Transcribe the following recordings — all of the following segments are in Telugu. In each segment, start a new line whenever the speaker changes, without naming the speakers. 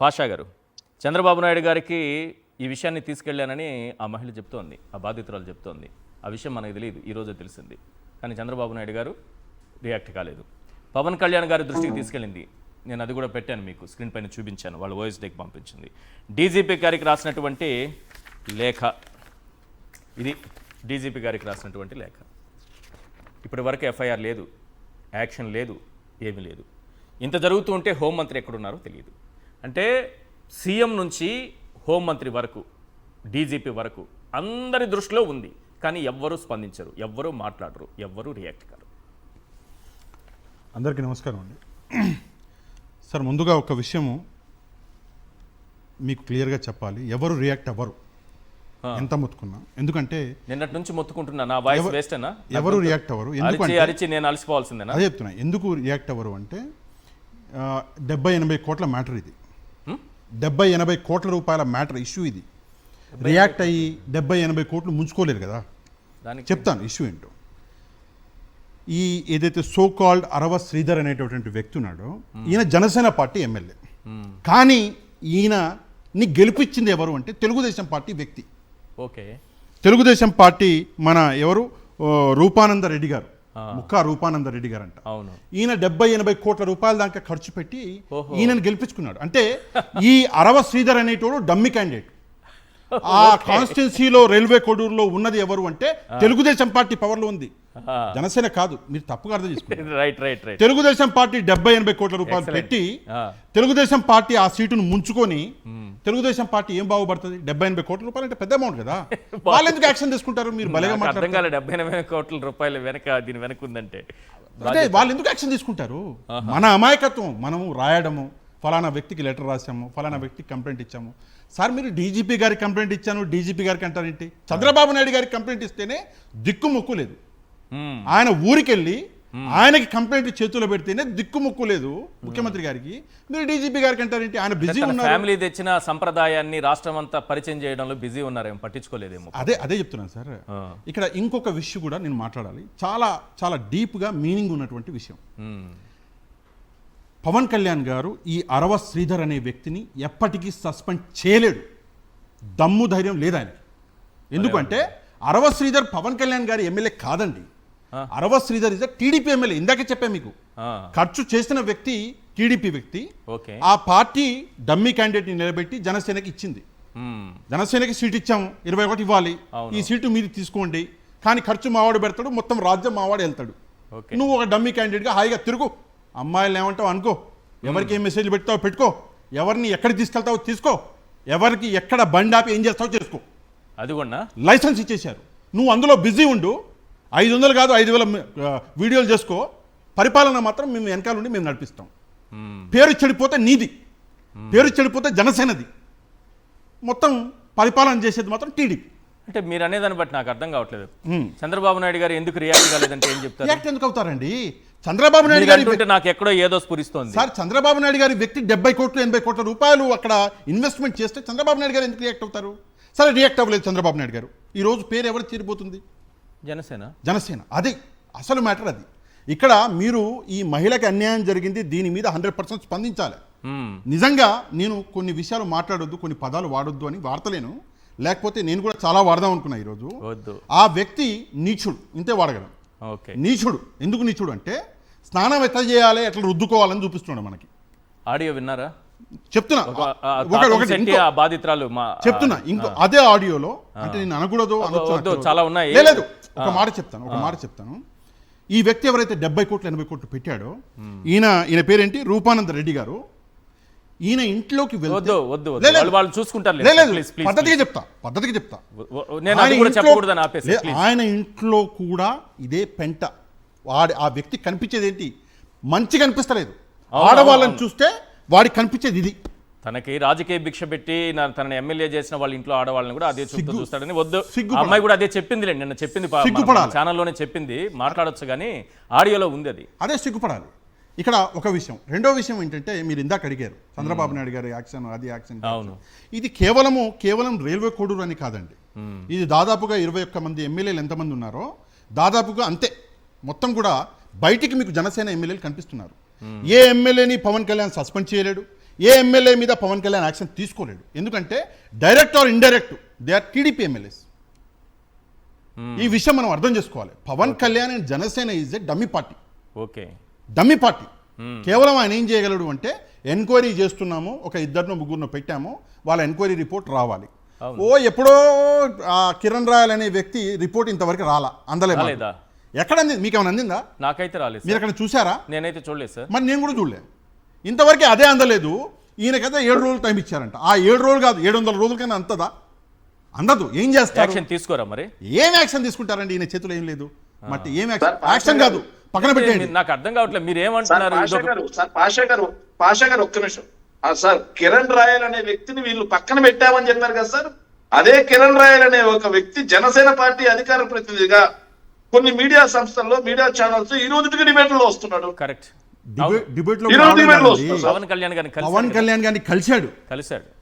పాషా గారు, చంద్రబాబు నాయుడు గారికి ఈ విషయాన్ని తీసుకెళ్లానని ఆ మహిళ చెప్తోంది, ఆ బాధితురాలు చెప్తోంది. ఆ విషయం మనకు తెలియదు, ఈరోజే తెలిసింది. కానీ చంద్రబాబు నాయుడు గారు రియాక్ట్ కాలేదు. పవన్ కళ్యాణ్ గారి దృష్టికి తీసుకెళ్ళింది. నేను అది కూడా పెట్టాను, మీకు స్క్రీన్ పైన చూపించాను. వాళ్ళు వాయిస్ డేకి పంపించింది. డీజీపీ గారికి రాసినటువంటి లేఖ ఇది. డీజీపీ గారికి రాసినటువంటి లేఖ. ఇప్పటి వరకు ఎఫ్ఐఆర్ లేదు, యాక్షన్ లేదు, ఏమీ లేదు. ఇంత జరుగుతూ ఉంటే హోంమంత్రి ఎక్కడున్నారో తెలియదు. అంటే సీఎం నుంచి హోంమంత్రి వరకు, డీజీపీ వరకు అందరి దృష్టిలో ఉంది. కానీ ఎవ్వరూ స్పందించరు, ఎవ్వరూ మాట్లాడరు, ఎవ్వరూ రియాక్ట్ కారు.
అందరికీ నమస్కారం అండి. సార్, ముందుగా ఒక విషయము మీకు క్లియర్గా చెప్పాలి. ఎవరు రియాక్ట్ అవ్వరు, ఎంత మొత్తుకున్నా. ఎందుకంటే
నిన్నటి నుంచి మొత్తుకుంటున్నా, నా వాయిస్ వేస్టేనా?
ఎవరు రియాక్ట్ అవ్వరు.
అరిచి నేను అలసిపోవాల్సిందేనా?
అదే చెప్తున్నా. ఎందుకు రియాక్ట్ అవ్వరు అంటే 70-80 కోట్ల మ్యాటర్ ఇది. 70-80 కోట్ల రూపాయల మ్యాటర్ ఇష్యూ ఇది. రియాక్ట్ అయ్యి 70-80 కోట్లు ముంచుకోలేరు కదా. చెప్తాను ఇష్యూ ఏంటో. ఈ ఏదైతే సో కాల్డ్ అరవ శ్రీధర్ అనేటటువంటి వ్యక్తి ఉన్నాడో, ఈయన జనసేన పార్టీ ఎమ్మెల్యే. కానీ ఈయనని గెలిపించింది ఎవరు అంటే తెలుగుదేశం పార్టీ వ్యక్తి.
ఓకే, తెలుగుదేశం
పార్టీ మన ఎవరు, రూపానంద రెడ్డి గారు, ముక్కా రూపానంద రెడ్డి గారు అంట.
అవును.
ఈయన 70-80 కోట్ల రూపాయల దాకా ఖర్చు పెట్టి ఈయనను గెలిపించుకున్నాడు. అంటే ఈ అరవ శ్రీధర్ అనేటోడు డమ్మి క్యాండిడేట్. ఆ కాన్స్టిట్యున్సీలో రైల్వే కొడూరులో ఉన్నది ఎవరు అంటే తెలుగుదేశం పార్టీ పవర్లో ఉంది, జనసేన కాదు. మీరు తప్పుగా అర్థం చేసుకోండి. తెలుగుదేశం పార్టీ 70-80 కోట్ల రూపాయలు పెట్టి తెలుగుదేశం పార్టీ ఆ సీటును ముంచుకొని తెలుగుదేశం పార్టీ ఏం బాగుపడుతుంది? 70-80 కోట్ల రూపాయలు అంటే పెద్ద అమౌంట్ కదా. వాళ్ళు ఎందుకు యాక్షన్ తీసుకుంటారు? మీరు బలగా మాట్లాడారు.
70-80 కోట్ల రూపాయలు వెనక, దీని వెనక ఉందంటే
అంటే వాళ్ళు ఎందుకు యాక్షన్ తీసుకుంటారు? మన అమాయకత్వం. మనము రాయడము, ఫలానా వ్యక్తికి లెటర్ రాసాము, ఫలానా వ్యక్తికి కంప్లైంట్ ఇచ్చాము. సార్, మీరు డీజీపీ గారికి కంప్లైంట్ ఇచ్చాను, డీజీపీ గారికి అంటారేంటి? చంద్రబాబు నాయుడు గారికి కంప్లైంట్ ఇస్తేనే దిక్కుముక్కు లేదు. ఆయన ఊరికి వెళ్ళి ఆయనకి కంప్లైంట్ చేతుల్లో పెడితేనే దిక్కుముక్కు లేదు ముఖ్యమంత్రి గారికి. మీరు డీజీపీ గారికి అంటారేంటి? ఆయన బిజీ ఉన్నారు.
ఫ్యామిలీ తెచ్చిన సంప్రదాయాన్ని రాష్ట్రం అంతా పరిచయం చేయడంలో బిజీ ఉన్నారేమో, పట్టించుకోలేదేమో.
అదే చెప్తున్నాను సార్. ఇక్కడ ఇంకొక విషయం కూడా నేను మాట్లాడాలి. చాలా చాలా డీప్గా మీనింగ్ ఉన్నటువంటి విషయం. పవన్ కళ్యాణ్ గారు ఈ అరవ శ్రీధర్ అనే వ్యక్తిని ఎప్పటికీ సస్పెండ్ చేయలేడు. దమ్ము ధైర్యం లేదు ఆయనకి. ఎందుకంటే అరవ శ్రీధర్ పవన్ కళ్యాణ్ గారి ఎమ్మెల్యే కాదండి. అరవ శ్రీధర్ ఇస్ టీడీపీ ఎమ్మెల్యే. ఇందాకే చెప్పా మీకు. ఖర్చు చేసిన వ్యక్తి టీడీపీ వ్యక్తి. ఆ పార్టీ డమ్మీ క్యాండిడేట్ ని నిలబెట్టి జనసేనకి ఇచ్చింది. జనసేనకి సీట్ ఇచ్చాము, 21 ఇవ్వాలి, ఈ సీటు మీరు తీసుకోండి, కానీ ఖర్చు మావాడు పెడతాడు, మొత్తం రాజ్యం మావాడు వెళ్తాడు. నువ్వు ఒక డమ్మీ క్యాండిడేట్గా హాయిగా తిరుగు, అమ్మాయిలు ఏమంటావు అనుకో, ఎవరికి ఏం మెసేజ్ పెడతావో పెట్టుకో, ఎవరిని ఎక్కడికి తీసుకెళ్తావో తీసుకో, ఎవరికి ఎక్కడ బండి ఆపి ఏం చేస్తావో చేసుకో.
అది కూడా
లైసెన్స్ ఇచ్చేశారు. నువ్వు అందులో బిజీ ఉండు. 500 కాదు 5,000 వీడియోలు చేసుకో. పరిపాలన మాత్రం మేము వెనకాల నుండి మేము నడిపిస్తాం. పేరు చెడిపోతే నీది, పేరు చెడిపోతే జనసేనది, మొత్తం పరిపాలన చేసేది మాత్రం టీడీపీ.
అంటే మీరు అనేదాన్ని బట్టి నాకు అర్థం కావట్లేదు. చంద్రబాబు నాయుడు గారు ఎందుకు రియాక్ట్ కాలేదంటే ఏం చెప్తారు?
రియాక్ట్ ఎందుకు అవుతారండి? చంద్రబాబు నాయుడు గారి
నాకు ఎక్కడో ఏదో స్ఫురిస్తోంది
సార్. చంద్రబాబు నాయుడు గారి వ్యక్తి 70 కోట్లు 80 కోట్ల రూపాయలు అక్కడ ఇన్వెస్ట్మెంట్ చేస్తే చంద్రబాబు నాయుడు గారు ఎందుకు రియాక్ట్ అవుతారు? సరే, రియాక్ట్ అవ్వలేదు చంద్రబాబు నాయుడు గారు. ఈరోజు పేరు ఎవరు చేరిపోతుంది? జనసేన. అది అసలు మ్యాటర్. అది ఇక్కడ మీరు ఈ మహిళకి అన్యాయం జరిగింది, దీని మీద 100% స్పందించాలి. నిజంగా నేను కొన్ని విషయాలు మాట్లాడొద్దు, కొన్ని పదాలు వాడొద్దు అని వాడతలేను, లేకపోతే నేను కూడా చాలా వాడదాం అనుకున్నా ఈరోజు. ఆ వ్యక్తి నీచుడు, ఇంతే వాడగలం. నీచుడు. ఎందుకు నీచుడు అంటే స్నానం ఎట్లా చేయాలి, ఎట్లా రుద్దుకోవాలని చూపిస్తున్నాడు మనకి.
ఆడియో విన్నారా?
చెప్తున్నా. చెప్తున్నా ఇంకో అదే ఆడియోలో. అంటే నేను అనకూడదు,
చాలా ఉన్నాయి.
లేదు, ఒక మాట చెప్తాను. ఈ వ్యక్తి ఎవరైతే 70 కోట్లు 80 కోట్లు పెట్టాడో, ఈయన పేరేంటి, రూపానంద రెడ్డి గారు. ఈయన ఇంట్లోకి పద్ధతిగా చెప్తా. ఆయన ఇంట్లో కూడా ఇదే పెంట. ఆ వ్యక్తి కనిపించేది ఏంటి? మంచి కనిపిస్తలేదు. ఆడవాళ్ళని చూస్తే వాడికి కనిపించేది ఇది.
తనకి రాజకీయ భిక్ష పెట్టి తనని ఎమ్మెల్యే చేసిన వాళ్ళ ఇంట్లో ఆడవాళ్ళని కూడా అదే చూస్తాడని వద్దు. అమ్మాయి కూడా అదే చెప్పింది, నిన్న చెప్పింది, ఛానల్లోనే చెప్పింది. మాట్లాడొచ్చు కానీ ఆడియోలో ఉంది అది.
అదే సిగ్గుపడాలి. ఇక్కడ ఒక విషయం. రెండో విషయం ఏంటంటే, మీరు ఇందాక అడిగారు చంద్రబాబు నాయుడు గారి యాక్షన్, అది యాక్షన్.
అవును,
ఇది కేవలం రైల్వే కోడూరు అని కాదండి. ఇది దాదాపుగా 21 మంది ఎమ్మెల్యేలు ఎంతమంది ఉన్నారో దాదాపుగా అంతే. మొత్తం కూడా బయటికి మీకు జనసేన ఎమ్మెల్యేలు కనిపిస్తున్నారు. ఏ ఎమ్మెల్యేని పవన్ కళ్యాణ్ సస్పెండ్ చేయలేడు, ఏ ఎమ్మెల్యే మీద పవన్ కళ్యాణ్ యాక్షన్ తీసుకోలేడు. ఎందుకంటే direct or indirect they are TDP MLAs. ఈ విషయం మనం అర్థం చేసుకోవాలి. Pawan Kalyan and Janasena is a dummy party.
Okay,
dummy party. కేవలం ఆయన ఏం చేయగలడు అంటే ఎంక్వైరీ చేస్తున్నాము, ఒక ఇద్దరినో ముగ్గురునో పెట్టాము, వాళ్ళ ఎంక్వైరీ రిపోర్ట్ రావాలి. ఎప్పుడో కిరణ్ రాయల్ అనే వ్యక్తి రిపోర్ట్ ఇంతవరకు అందలేదు. ఎక్కడ అంది? మీకు ఏమైనా అందిందా?
నాకైతే రాలేదు.
మీరు అక్కడ చూసారా?
నేనైతే చూడలేదు సార్.
మరి నేను కూడా చూడలేదు. ఇంతవరకు అదే అందలేదు. ఈయనకైతే 7 రోజులు టైం ఇచ్చారంట. ఆ 7 రోజులు కాదు, 700 రోజుల కన్నా అందదు. ఏం చేస్తారు?
యాక్షన్ తీసుకోరా మరి?
ఏం యాక్షన్ తీసుకుంటారండి? ఈయన చేతులు ఏం లేదు. మట్టి ఏం యాక్షన్ కాదు, పక్కన పెట్టండి.
నాకు అర్థం కావట్లేదు మీరు ఏమంటున్నారు.
పాషా గారు ఒక్క నిమిషం సార్. కిరణ్ రాయల్ అనే వ్యక్తిని వీళ్ళు పక్కన పెట్టామని చెప్పారు కదా సార్. అదే కిరణ్ రాయల్ అనే ఒక వ్యక్తి జనసేన పార్టీ అధికార ప్రతినిధిగా కొన్ని మీడియా సంస్థల్లో, మీడియా ఛానల్స్ ఈ రోజుకి డిబేట్ లో వస్తున్నాడు.
కరెక్ట్.
డిబేట్ లో
పవన్
కళ్యాణ్ గారిని కలిశాడు.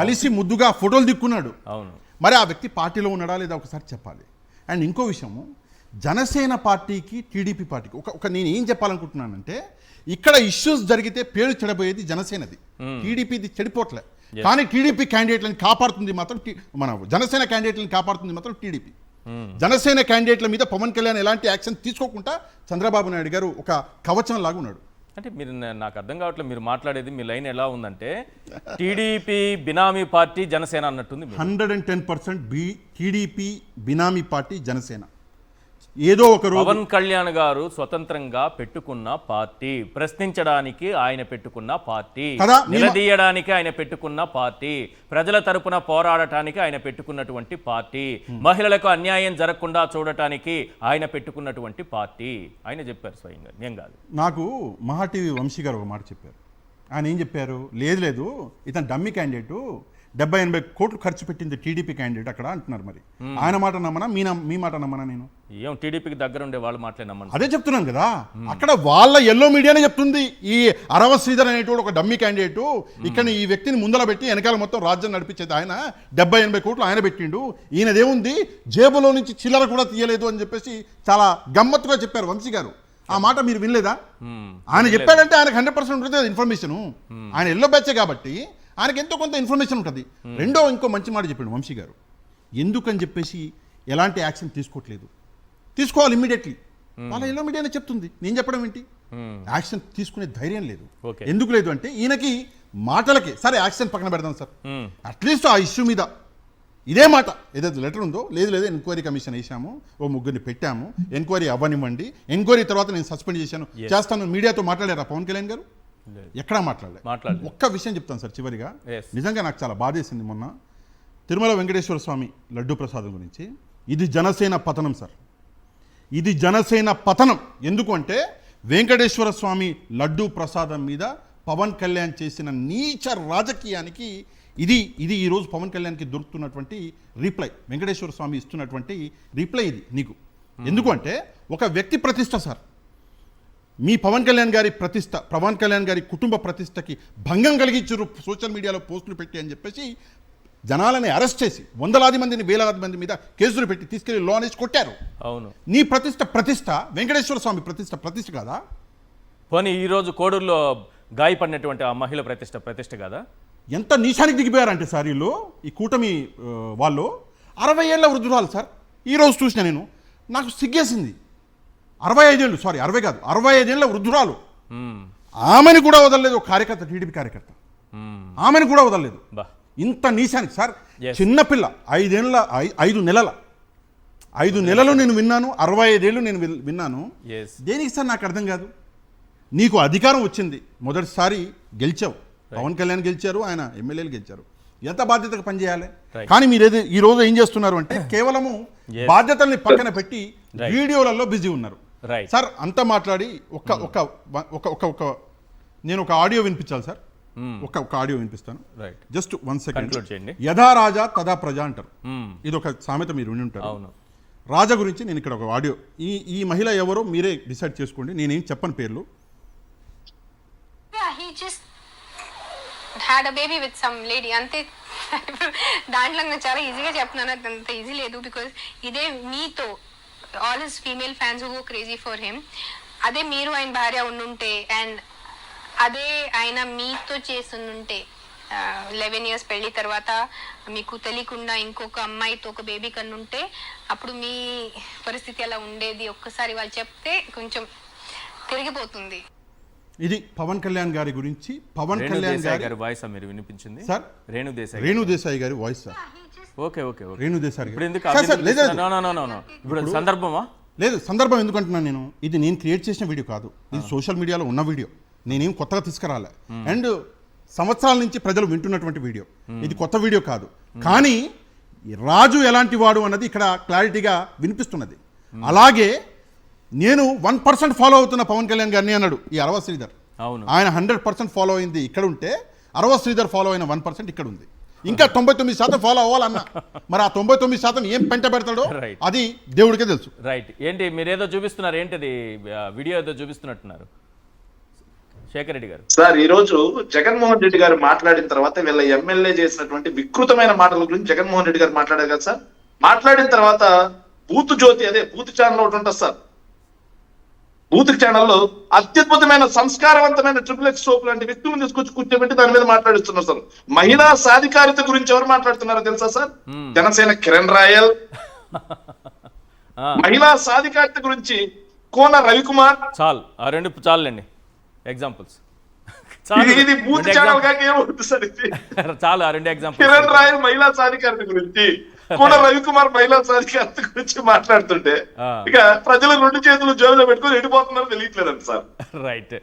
కలిసి ముద్దుగా ఫోటోలు దిక్కున్నాడు.
అవును.
మరి ఆ వ్యక్తి పార్టీలో ఉన్నాడా లేదా ఒకసారి చెప్పాలి. అండ్ ఇంకో విషయము, జనసేన పార్టీకి టీడీపీ పార్టీకి ఒక నేను ఏం చెప్పాలనుకుంటున్నానంటే, ఇక్కడ ఇష్యూస్ జరిగితే పేరు చెడబోయేది జనసేనది, టీడీపీది చెడిపోవట్లే. కానీ టీడీపీ క్యాండిడేట్లను కాపాడుతుంది మాత్రం మన జనసేన క్యాండిడేట్లను కాపాడుతుంది మాత్రం టీడీపీ. జనసేన క్యాండిడేట్ల మీద పవన్ కళ్యాణ్ ఎలాంటి యాక్షన్ తీసుకోకుండా చంద్రబాబు నాయుడు గారు ఒక కవచం లాగా ఉన్నాడు.
అంటే మీరు, నాకు అర్థం కావట్లేదు మీరు మాట్లాడేది. మీ లైన్ ఎలా ఉందంటే టీడీపీ బినామీ పార్టీ జనసేన అన్నట్టుంది.
110% టీడీపీ బినామీ పార్టీ జనసేన. ఏదో ఒక రోజు
పవన్ కళ్యాణ్ గారు స్వతంత్రంగా పెట్టుకున్న పార్టీ, ప్రశ్నించడానికి ఆయన పెట్టుకున్న పార్టీ, నిలదీయడానికి ఆయన పెట్టుకున్న పార్టీ, ప్రజల తరపున పోరాడటానికి ఆయన పెట్టుకున్నటువంటి పార్టీ, మహిళలకు అన్యాయం జరగకుండా చూడటానికి ఆయన పెట్టుకున్నటువంటి పార్టీ. ఆయన చెప్పారు స్వయంగా, నేను కాదు.
నాకు మహా టీవీ వంశీ గారు ఒక మాట చెప్పారు. ఆయన ఏం చెప్పారు? లేదు ఇతను డమ్మీ క్యాండిడేటు, 70-80 కోట్లు ఖర్చు పెట్టింది టీడీపీ క్యాండిడేట్ అక్కడ అంటున్నారు. మరి ఆయన మాట నమ్మనా, మీ మాట నమ్మనా? నేను
ఏం టీడీపీకి దగ్గర ఉండే వాళ్ళ మాటలే నమ్మను.
అదే చెప్తున్నాను కదా. అక్కడ వాళ్ళ ఎల్లో మీడియానే చెప్తుంది ఈ అరవ శ్రీధర్ అనేటువంటి ఒక డమ్మీ క్యాండిడేటు, ఇక్కడ ఈ వ్యక్తిని ముందర పెట్టి వెనకాల మొత్తం రాజ్యం నడిపించేది ఆయన, 70-80 కోట్లు ఆయన పెట్టిండు, ఈయనదేముంది జేబులో నుంచి చిల్లర కూడా తీయలేదు అని చెప్పేసి చాలా గమ్మత్తుగా చెప్పారు వంశీ గారు. ఆ మాట మీరు వినలేదా? ఆయన చెప్పాడంటే ఆయనకు 100% ఉంటుంది ఇన్ఫర్మేషన్. ఆయన ఎల్లో బ్యాచే కాబట్టి ఆయనకి ఎంతో కొంత ఇన్ఫర్మేషన్ ఉంటుంది. ఇంకో మంచి మాట చెప్పాడు వంశీ గారు. ఎందుకని చెప్పేసి ఎలాంటి యాక్షన్ తీసుకోవట్లేదు, తీసుకోవాలి ఇమ్మీడియట్లీ. వాళ్ళ ఎల్లో మీడియానే చెప్తుంది, నేను చెప్పడం ఏంటి? యాక్షన్ తీసుకునే ధైర్యం లేదు. ఎందుకు లేదు అంటే ఈయనకి మాటలకి సరే యాక్షన్ పక్కన పెడదాం సార్, అట్లీస్ట్ ఆ ఇష్యూ మీద ఇదే మాట ఏదైతే లెటర్ ఉందో, లేదు ఎంక్వైరీ కమిషన్ వేసాము, ఓ ముగ్గురిని పెట్టాము, ఎంక్వైరీ అవ్వనివ్వండి, ఎంక్వైరీ తర్వాత నేను సస్పెండ్ చేస్తాను మీడియాతో మాట్లాడారా పవన్ కళ్యాణ్ గారు? ఎక్కడా మాట్లాడలేదు. ఒక్క విషయం చెప్తాను సార్ చివరిగా, నిజంగా నాకు చాలా బాధేసింది. మొన్న తిరుమల వెంకటేశ్వర స్వామి లడ్డూ ప్రసాదం గురించి, ఇది జనసేన పతనం సార్, ఇది జనసేన పతనం. ఎందుకు అంటే వెంకటేశ్వర స్వామి లడ్డూ ప్రసాదం మీద పవన్ కళ్యాణ్ చేసిన నీచ రాజకీయానికి ఇది ఈరోజు పవన్ కళ్యాణ్కి దొరుకుతున్నటువంటి రిప్లై, వెంకటేశ్వర స్వామి ఇస్తున్నటువంటి రిప్లై ఇది నీకు. ఎందుకు అంటే ఒక వ్యక్తి ప్రతిష్ట సార్, మీ పవన్ కళ్యాణ్ గారి ప్రతిష్ట, పవన్ కళ్యాణ్ గారి కుటుంబ ప్రతిష్టకి భంగం కలిగించారు సోషల్ మీడియాలో పోస్టులు పెట్టి అని చెప్పేసి జనాలని అరెస్ట్ చేసి వందలాది మందిని వేలాది మంది మీద కేసులు పెట్టి తీసుకెళ్లి లో అనేసి కొట్టారు.
అవును.
నీ ప్రతిష్ట వెంకటేశ్వర స్వామి ప్రతిష్ట కాదా?
పోనీ ఈరోజు కోడూరులో గాయపడినటువంటి ఆ మహిళ ప్రతిష్ట కాదా?
ఎంత నీచానికి దిగిపోయారంటే సార్ వీళ్ళు, ఈ కూటమి వాళ్ళు. 60 ఏళ్ల వృద్ధురాలు సార్, ఈరోజు చూసిన నేను, నాకు సిగ్గేసింది. 65 ఏళ్ళు, సారీ 60 కాదు, 65 ఏళ్ల వృద్ధురాలు. ఆమెను కూడా వదలలేదు ఒక కార్యకర్త, టీడీపీ కార్యకర్త, ఆమెను కూడా వదలలేదు. ఇంత నీచానికి సార్, చిన్నపిల్ల 5 నెలలు నేను విన్నాను, 65 ఏళ్ళు నేను విన్నాను. దేనికి సార్ నాకు అర్థం కాదు. నీకు అధికారం వచ్చింది, మొదటిసారి గెలిచావు, పవన్ కళ్యాణ్ గెలిచారు, ఆయన ఎమ్మెల్యేలు గెలిచారు, ఎంత బాధ్యతగా పనిచేయాలి. కానీ మీరు ఈ రోజు ఏం చేస్తున్నారు అంటే కేవలము బాధ్యతల్ని పక్కన పెట్టి వీడియోలలో బిజీ ఉన్నారు సార్. అంతా మాట్లాడి నేను ఒక ఆడియో వినిపించాలి సార్, ఒక ఆడియో వినిపిస్తాను, జస్ట్ 1 సెకండ్. యథా రాజా తదా ప్రజ అంటారు, ఇది ఒక సామెత మీరు విని ఉంటారు. రాజా గురించి నేను ఇక్కడ ఒక ఆడియో, ఈ మహిళ ఎవరో మీరే డిసైడ్ చేసుకోండి, నేనేం చెప్పను పేర్లు.
had a baby with some lady అంతే. దాంట్లో నేను చాలా ఈజీగా చెప్తున్నాను, అంత ఈజీ లేదు. బికాజ్ ఇదే మీతో all his female fans who go crazy for him, అదే మీరు ఆయన భార్య ఉండుంటే అండ్ అదే ఆయన మీతో చేస్తుంటే 11 years పెళ్లి తర్వాత మీకు తెలియకుండా ఇంకొక అమ్మాయితో ఒక బేబీ కన్నుంటే అప్పుడు మీ పరిస్థితి ఎలా ఉండేది ఒక్కసారి వాళ్ళు చెప్తే కొంచెం తిరిగిపోతుంది.
ఇది పవన్ కళ్యాణ్ గారి గురించి పవన్
రేణు
కళ్యాణ్
దేశాయ్
గారి
గారి వాయిస్ మీరు వినిపించింది
సార్
రేణు దేశాయ్
రేణు దేశాయ్ గారి voice sir.
Okay okay okay
Renu Desai
ఇప్పుడు ఎందుకు
సార్, సార్, లేదు, లేదు.
నో నో నో నో ఇప్పుడు సందర్భమా
లేదు సందర్భం ఎందుకు అంటున్నాను నేను, ఇది నేను క్రియేట్ చేసిన వీడియో కాదు, ఇది సోషల్ మీడియాలో ఉన్న వీడియో, నేనేం కొత్తగా తీసుకురాలే. అండ్ సంవత్సరాల నుంచి ప్రజలు వింటున్నటువంటి వీడియో, ఇది కొత్త వీడియో కాదు. కానీ రాజు ఎలాంటి వాడు అన్నది ఇక్కడ క్లారిటీగా వినిపిస్తున్నది. అలాగే నేను 1% ఫాలో అవుతున్న పవన్ కళ్యాణ్ గారిని అన్నాడు ఈ అరవ శ్రీధర్.
అవును
ఆయన 100% ఫాలో అయింది ఇక్కడ ఉంటే, అరవ శ్రీధర్ ఫాలో అయిన 1% ఇక్కడ ఉంది. ఇంకా 99% ఫాలో అవ్వాలన్నా మరి ఆ 99% ఏం పెంట పెడతాడో
Right.
అది దేవుడికే తెలుసు.
రైట్. ఏంటి మీరు ఏదో చూపిస్తున్నారు, ఏంటిది వీడియో ఏదో చూపిస్తున్నట్టున్నారు శేఖర్ రెడ్డి గారు.
సార్ ఈ రోజు జగన్మోహన్ రెడ్డి గారు మాట్లాడిన తర్వాత వీళ్ళ ఎమ్మెల్యే చేసినటువంటి వికృతమైన మాటల గురించి జగన్మోహన్ రెడ్డి గారు మాట్లాడారు కదా సార్. మాట్లాడిన తర్వాత బూత్ జ్యోతి అదే బూత్ ఛానల్ ఒకటి ఉంటుంది సార్. బూత్ ఛానల్లో అత్యద్భుతమైన సంస్కారవంతమైన ట్రిపుల్ ఎక్స్ సోప్ లాంటి వ్యక్తులను తీసుకొచ్చి కూర్చోబెట్టి దాని మీద మాట్లాడిస్తున్నారు సార్. మహిళా సాధికారిత గురించి ఎవరు మాట్లాడుతున్నారో తెలుసా సార్? జనసేన కిరణ్ రాయల్. మహిళా సాధికారిత గురించి కోన రవికుమార్.
చాలు ఆ రెండు చాలండి ఎగ్జాంపుల్స్.
ఇది బూత్ ఛానల్ కాక ఏమవుతుంది సార్ ఇది?
చాలు ఆ రెండు ఎగ్జాంపుల్స్.
కిరణ్ రాయల్ మహిళా సాధికారిత గురించి, కోన రవికుమార్ మహిళా సాధికారిత గురించి మాట్లాడుతుంటే ఇక ప్రజలు రెండు చేతులు జోబులో పెట్టుకొని ఎడిపోతున్నారో తెలియట్లేదండి సార్.
రైట్.